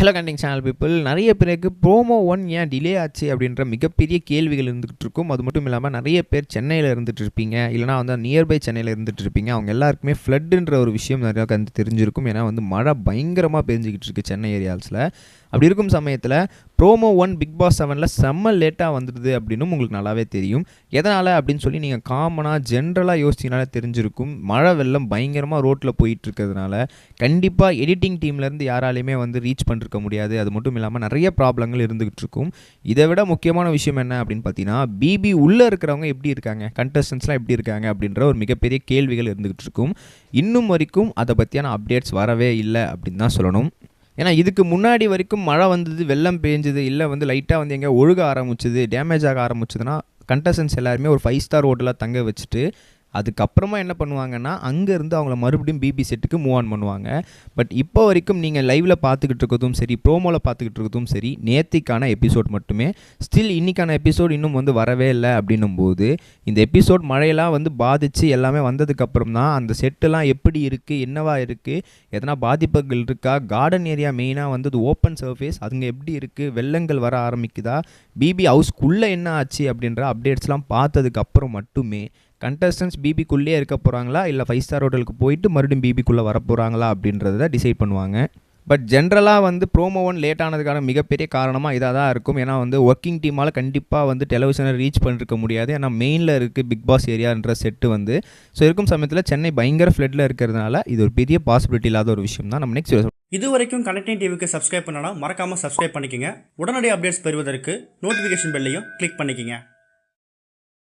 Hello கண்டிங் channel people, நிறைய பேருக்கு promo 1 ஏன் டிலே ஆச்சு அப்படின்ற மிகப்பெரிய கேள்விகள் இருந்துகிட்டு இருக்கும். அது மட்டும் இல்லாமல் நிறைய பேர் சென்னையில் இருந்துட்டு இருப்பீங்க, இல்லைனா வந்து நியர்பை சென்னையில் இருந்துட்டு இருப்பீங்க. அவங்க எல்லாருக்குமே ஃப்ளட்டுன்ற ஒரு விஷயம் நிறையா தெரிஞ்சிருக்கும். ஏன்னா வந்து மழை பயங்கரமாக பெஞ்சிக்கிட்டு இருக்கு சென்னை ஏரியாஸில். அப்படி இருக்கும் சமயத்தில் ப்ரோமோ 1 பிக் பாஸ் 7ல் செம்ம லேட்டாக வந்துடுது அப்படின்னு உங்களுக்கு நல்லாவே தெரியும். எதனால் அப்படின்னு சொல்லி நீங்கள் காமனாக ஜென்ரலாக யோசிச்சிங்கனாலே தெரிஞ்சிருக்கும். மழை வெள்ளம் பயங்கரமாக ரோட்டில் போயிட்டு இருக்கிறதுனால கண்டிப்பாக எடிட்டிங் டீம்லேருந்து யாராலையுமே வந்து ரீச் பண்ணிருக்க முடியாது. அது மட்டும் இல்லாமல் நிறைய ப்ராப்ளங்கள் இருந்துகிட்டு இருக்கும். இதை விட முக்கியமான விஷயம் என்ன அப்படின்னு பார்த்தீங்கன்னா, பிபி உள்ளே இருக்கிறவங்க எப்படி இருக்காங்க, கண்டஸ்டன்ஸ்லாம் எப்படி இருக்காங்க அப்படின்ற ஒரு மிகப்பெரிய கேள்விகள் இருந்துகிட்டு இருக்கும். இன்னும் வரைக்கும் அதை பற்றியான அப்டேட்ஸ் வரவே இல்லை அப்படின்னு தான் சொல்லணும். ஏன்னா இதுக்கு முன்னாடி வரைக்கும் மழை வந்தது, வெள்ளம் பேஞ்சுது, இல்லை வந்து லைட்டாக வந்து எங்கே ஒழுக ஆரம்பிச்சுது, டேமேஜ் ஆக ஆரம்பிச்சதுன்னா கண்டஸ்டன்ஸ் எல்லாருமே ஒரு 5 ஸ்டார் ஹோட்டலாக தங்க வச்சுட்டு அதுக்கப்புறமா என்ன பண்ணுவாங்கன்னா அங்கேருந்து அவங்கள மறுபடியும் பிபி செட்டுக்கு மூவ் ஆன் பண்ணுவாங்க. பட் இப்போ வரைக்கும் நீங்கள் லைவில் பார்த்துக்கிட்டு இருக்கிறதும் சரி, ப்ரோமோவில் பார்த்துக்கிட்டு இருக்கிறதும் சரி, நேத்திக்கான எபிசோட் மட்டுமே. ஸ்டில் இன்றைக்கான எபிசோட் இன்னும் வந்து வரவே இல்லை அப்படின்னும் போது இந்த எபிசோட் மழையெல்லாம் வந்து பாதித்து எல்லாமே வந்ததுக்கப்புறம் தான் அந்த செட்டெல்லாம் எப்படி இருக்குது, என்னவா இருக்குது, எதனா பாதிப்புகள் இருக்கா, கார்டன் ஏரியா மெயினாக வந்து அது ஓப்பன் சர்ஃபேஸ் அதுங்க எப்படி இருக்குது, வெள்ளங்கள் வர ஆரம்பிக்குதா, பிபி ஹவுஸ்க்குள்ளே என்ன ஆச்சு அப்படின்ற அப்டேட்ஸ்லாம் பார்த்ததுக்கப்புறம் மட்டுமே கண்டஸ்டன்ஸ் பிபிக்குள்ளே இருக்க போகிறாங்களா, இல்லை 5 ஸ்டார் ஹோட்டலுக்கு போயிட்டு மறுபடியும் பிபிக்குள்ளே வர போகிறாங்களா அப்படின்றத டிசைட் பண்ணுவாங்க. பட் ஜென்ரலாக வந்து ப்ரோமோ 1 லேட் ஆனதுக்கான மிகப்பெரிய காரணமாக இதாக தான் இருக்கும். ஏன்னா வந்து ஒர்க்கிங் டீமால் கண்டிப்பாக வந்து டெலிவிஷனை ரீச் பண்ணிருக்க முடியாது. ஏன்னா மெயினில் இருக்குது பிக் பாஸ் ஏரியான்ற செட்டு வந்து. ஸோ இருக்கும் சமயத்தில் சென்னை பயங்கர ஃப்ளட்டில் இருக்கிறதுனால இது ஒரு பெரிய பாசிபிலிட்டி இல்லாத ஒரு விஷயம் தான். நம்ம நெக்ஸ்ட் இது வரைக்கும் கனெக்டிங் டிவிக்கு சப்ஸ்கிரைப் பண்ணனா மறக்காமல் சப்ஸ்கிரைப் பண்ணிக்கங்க. உடனடி அப்டேட்ஸ் பெறுவதற்கு நோட்டிஃபிகேஷன் பெல்லையும் கிளிக் பண்ணிக்கங்க.